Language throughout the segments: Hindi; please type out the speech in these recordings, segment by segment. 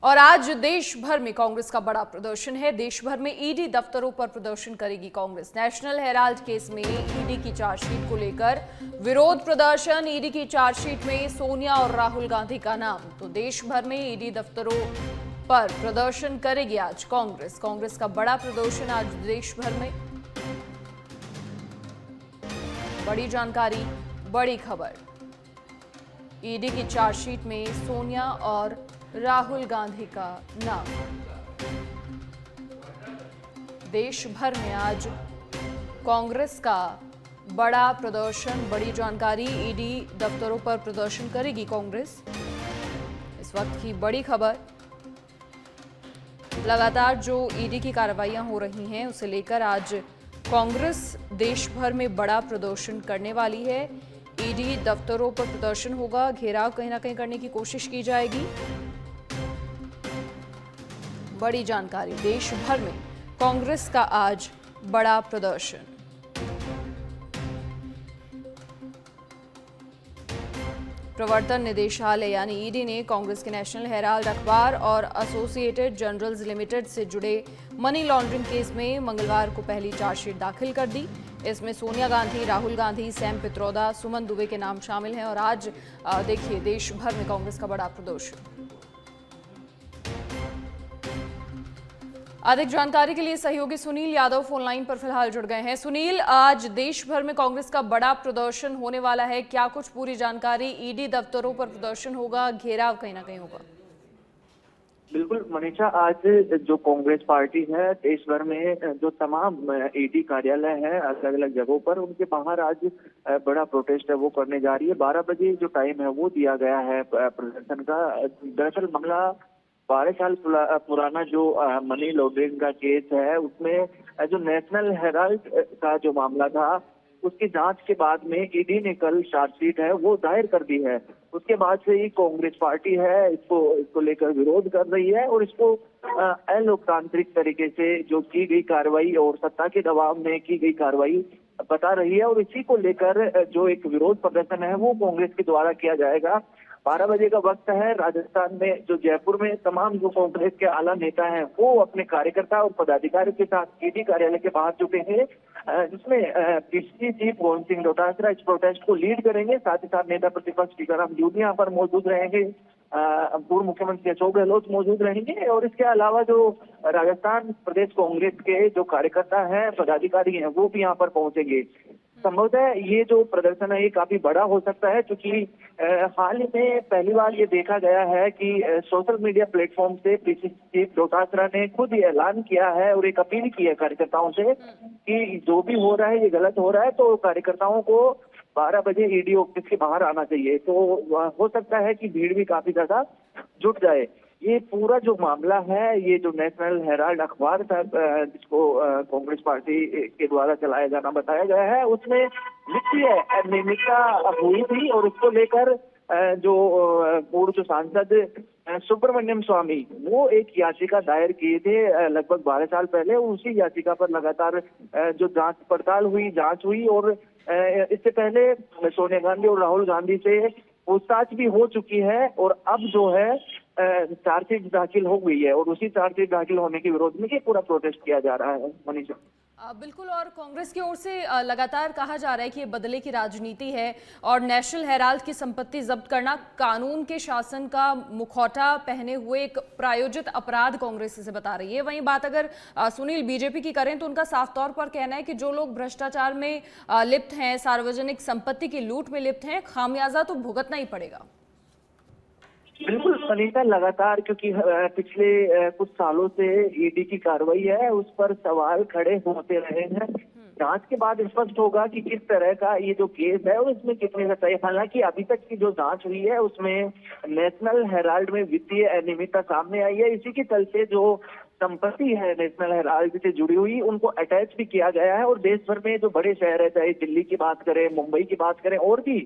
और आज देश भर में कांग्रेस का बड़ा प्रदर्शन है। देश भर में ईडी दफ्तरों पर प्रदर्शन करेगी कांग्रेस। नेशनल हेराल्ड केस में ईडी की चार्जशीट को लेकर विरोध प्रदर्शन। ईडी की चार्जशीट में सोनिया और राहुल गांधी का नाम। तो देश भर में ईडी दफ्तरों पर प्रदर्शन करेगी आज कांग्रेस। कांग्रेस का बड़ा प्रदर्शन आज देश भर में। बड़ी जानकारी, बड़ी खबर। ईडी की चार्जशीट में सोनिया और राहुल गांधी का नाम। देश भर में आज कांग्रेस का बड़ा प्रदर्शन, बड़ी जानकारी। ईडी दफ्तरों पर प्रदर्शन करेगी कांग्रेस। इस वक्त की बड़ी खबर। लगातार जो ईडी की कार्रवाइयां हो रही हैं उसे लेकर आज कांग्रेस देश भर में बड़ा प्रदर्शन करने वाली है। ईडी दफ्तरों पर प्रदर्शन होगा, घेराव कहीं ना कहीं करने की कोशिश की जाएगी। बड़ी जानकारी। देश भर में कांग्रेस का आज बड़ा प्रदर्शन। प्रवर्तन निदेशालय यानी ईडी ने कांग्रेस के नेशनल हेराल्ड अखबार और एसोसिएटेड जर्नल्स लिमिटेड से जुड़े मनी लॉन्ड्रिंग केस में मंगलवार को पहली चार्जशीट दाखिल कर दी। इसमें सोनिया गांधी, राहुल गांधी, सैम पित्रोदा, सुमन दुबे के नाम शामिल हैं। और आज देखिए देश भर में कांग्रेस का बड़ा प्रदर्शन। अधिक जानकारी के लिए सहयोगी सुनील यादव फोन लाइन पर फिलहाल जुड़ गए हैं। सुनील, आज देश भर में कांग्रेस का बड़ा प्रदर्शन होने वाला है, क्या कुछ पूरी जानकारी? ईडी दफ्तरों पर प्रदर्शन होगा, घेराव कहीं ना कहीं होगा? बिल्कुल मनीषा, आज जो कांग्रेस पार्टी है देश भर में जो तमाम ईडी कार्यालय है अलग अलग जगहों पर, उनके बाहर आज बड़ा प्रोटेस्ट है वो करने जा रही है। 12 बजे जो टाइम है वो दिया गया है प्रदर्शन का। दरअसल मामला 12 साल पुराना जो मनी लॉन्ड्रिंग का केस है, उसमें जो नेशनल हेराल्ड का जो मामला था उसकी जांच के बाद में ईडी ने कल चार्जशीट है वो दायर कर दी है। उसके बाद से ही कांग्रेस पार्टी है इसको लेकर विरोध कर रही है और इसको अलोकतांत्रिक तरीके से जो की गई कार्रवाई और सत्ता के दबाव में की गई कार्रवाई बता रही है। और इसी को लेकर जो एक विरोध प्रदर्शन है वो कांग्रेस के द्वारा किया जाएगा। 12 बजे का वक्त है। राजस्थान में जो जयपुर में तमाम जो कांग्रेस के आला नेता हैं वो अपने कार्यकर्ता और पदाधिकारियों के साथ ईडी कार्यालय के बाहर जुटे हैं, जिसमें पीसीसी चीफ गोविंद सिंह डोटासरा इस प्रोटेस्ट को लीड करेंगे। साथ ही साथ नेता प्रतिपक्ष टीकाराम जूली यहाँ पर मौजूद रहेंगे, पूर्व मुख्यमंत्री अशोक गहलोत मौजूद रहेंगे और इसके अलावा जो राजस्थान प्रदेश कांग्रेस के जो कार्यकर्ता हैं, पदाधिकारी हैं, वो भी यहाँ पर पहुंचेंगे। संभवतः ये जो प्रदर्शन है ये काफी बड़ा हो सकता है, क्योंकि हाल ही में पहली बार ये देखा गया है कि सोशल मीडिया प्लेटफॉर्म से पीसीसी चीफ डोटासरा ने खुद ये ऐलान किया है और एक अपील की है कार्यकर्ताओं से कि जो भी हो रहा है ये गलत हो रहा है, तो कार्यकर्ताओं को 12 बजे ईडी ऑफिस के बाहर आना चाहिए। तो हो सकता है कि भीड़ भी काफी ज्यादा जुट जाए। ये पूरा जो मामला है, ये जो नेशनल हेराल्ड अखबार था जिसको कांग्रेस पार्टी के द्वारा चलाया जाना बताया गया है, उसमें वित्तीय अनियमितता हुई थी और उसको लेकर जो पूर्व जो सांसद सुब्रमण्यम स्वामी वो एक याचिका दायर किए थे लगभग 12 साल पहले। उसी याचिका पर लगातार जो जांच पड़ताल हुई, जांच हुई और इससे पहले सोनिया गांधी और राहुल गांधी से पूछताछ भी हो चुकी है और अब जो है चार्जशीट दाखिल हो गई है और उसी चार्जशीट दाखिल होने के विरोध में ये पूरा प्रोटेस्ट किया जा रहा है मनीषा। बिल्कुल। और कांग्रेस की ओर से लगातार कहा जा रहा है कि ये बदले की राजनीति है और नेशनल हेराल्ड की संपत्ति जब्त करना कानून के शासन का मुखौटा पहने हुए एक प्रायोजित अपराध कांग्रेस इसे बता रही है। वहीं बात अगर सुनील बीजेपी की करें तो उनका साफ तौर पर कहना है कि जो लोग भ्रष्टाचार में लिप्त हैं, सार्वजनिक संपत्ति की लूट में लिप्त हैं, खामियाजा तो भुगतना ही पड़ेगा। बिल्कुल अनीता, लगातार क्योंकि पिछले कुछ सालों से ईडी की कार्रवाई है उस पर सवाल खड़े होते रहे हैं। जांच के बाद स्पष्ट होगा कि किस तरह का ये जो केस है और इसमें कितनी सच्चाई। हालांकि अभी तक की जो जांच हुई है उसमें नेशनल हेराल्ड में वित्तीय अनियमितता सामने आई है। इसी के चलते जो संपत्ति है नेशनल हेराल्ड से जुड़ी हुई उनको अटैच भी किया गया है और देश भर में जो बड़े शहर है, चाहे दिल्ली की बात करें, मुंबई की बात करें, और भी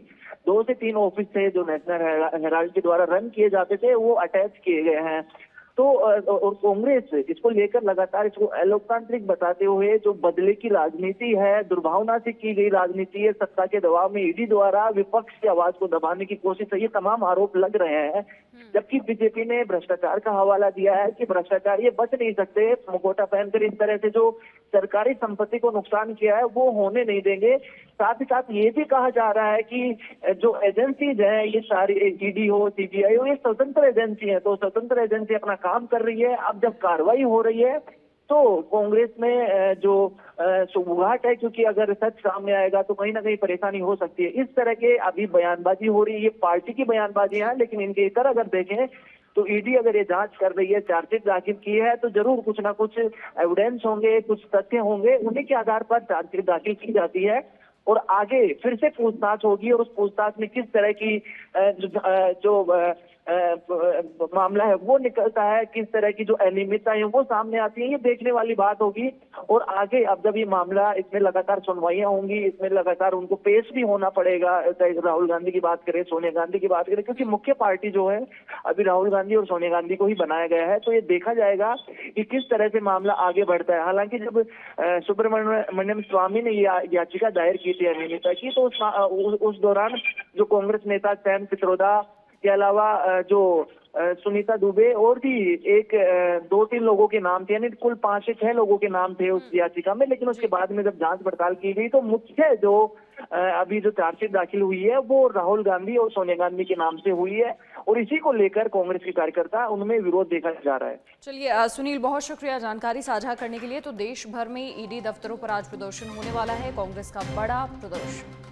2 से 3 ऑफिस थे जो नेशनल हेराल्ड के द्वारा रन किए जाते थे वो अटैच किए गए हैं। तो और कांग्रेस इसको लेकर लगातार इसको अलोकतांत्रिक बताते हुए जो बदले की राजनीति है, दुर्भावना से की गई राजनीति है, सत्ता के दबाव में ईडी द्वारा विपक्ष की आवाज को दबाने की कोशिश है, ये तमाम आरोप लग रहे हैं। जबकि बीजेपी ने भ्रष्टाचार का हवाला दिया है कि भ्रष्टाचार ये बच नहीं सकते, मुखौटा पहनकर इस तरह से जो सरकारी संपत्ति को नुकसान किया है वो होने नहीं देंगे। साथ ही साथ ये भी कहा जा रहा है कि जो एजेंसीज हैं, ये सारी ईडी हो, सीबीआई हो, ये स्वतंत्र एजेंसी है, तो स्वतंत्र एजेंसी अपना काम कर रही है। अब जब कार्रवाई हो रही है तो कांग्रेस में जो सुबुगाहट है, क्योंकि अगर सच सामने आएगा तो कहीं ना कहीं परेशानी हो सकती है। इस तरह के अभी बयानबाजी हो रही है, ये पार्टी की बयानबाजी है, लेकिन इनके इतर अगर देखें तो ईडी अगर ये जांच कर रही है, चार्जशीट दाखिल की है, तो जरूर कुछ ना कुछ एविडेंस होंगे, कुछ तथ्य होंगे, उन्हीं के आधार पर चार्जशीट दाखिल की जाती है और आगे फिर से पूछताछ होगी और उस पूछताछ में किस तरह की जो मामला है वो निकलता है, किस तरह की जो अनियमितता है वो सामने आती है, ये देखने वाली बात होगी। और आगे अब जब ये मामला, इसमें लगातार सुनवाइयां होंगी, इसमें लगातार उनको पेश भी होना पड़ेगा, चाहे राहुल गांधी की बात करें, सोनिया गांधी की बात करें, क्योंकि मुख्य पार्टी जो है अभी राहुल गांधी और सोनिया गांधी को ही बनाया गया है। तो ये देखा जाएगा कि किस तरह से मामला आगे बढ़ता है। हालांकि जब सुब्रमण्यम स्वामी ने ये याचिका दायर की थी अनियमितता की, तो उस दौरान जो कांग्रेस नेता सैम पित्रोदा के अलावा जो सुनीता दुबे और भी एक 2-3 लोगों के नाम थे, यानी कुल 5 से 6 लोगों के नाम थे उस याचिका में। लेकिन उसके बाद में जब जांच पड़ताल की गई तो मुख्य जो अभी जो चार्जशीट दाखिल हुई है वो राहुल गांधी और सोनिया गांधी के नाम से हुई है और इसी को लेकर कांग्रेस के कार्यकर्ता उनमें विरोध देखा जा रहा है। चलिए सुनील, बहुत शुक्रिया जानकारी साझा करने के लिए। तो देश भर में ईडी दफ्तरों पर आज प्रदर्शन होने वाला है, कांग्रेस का बड़ा प्रदर्शन।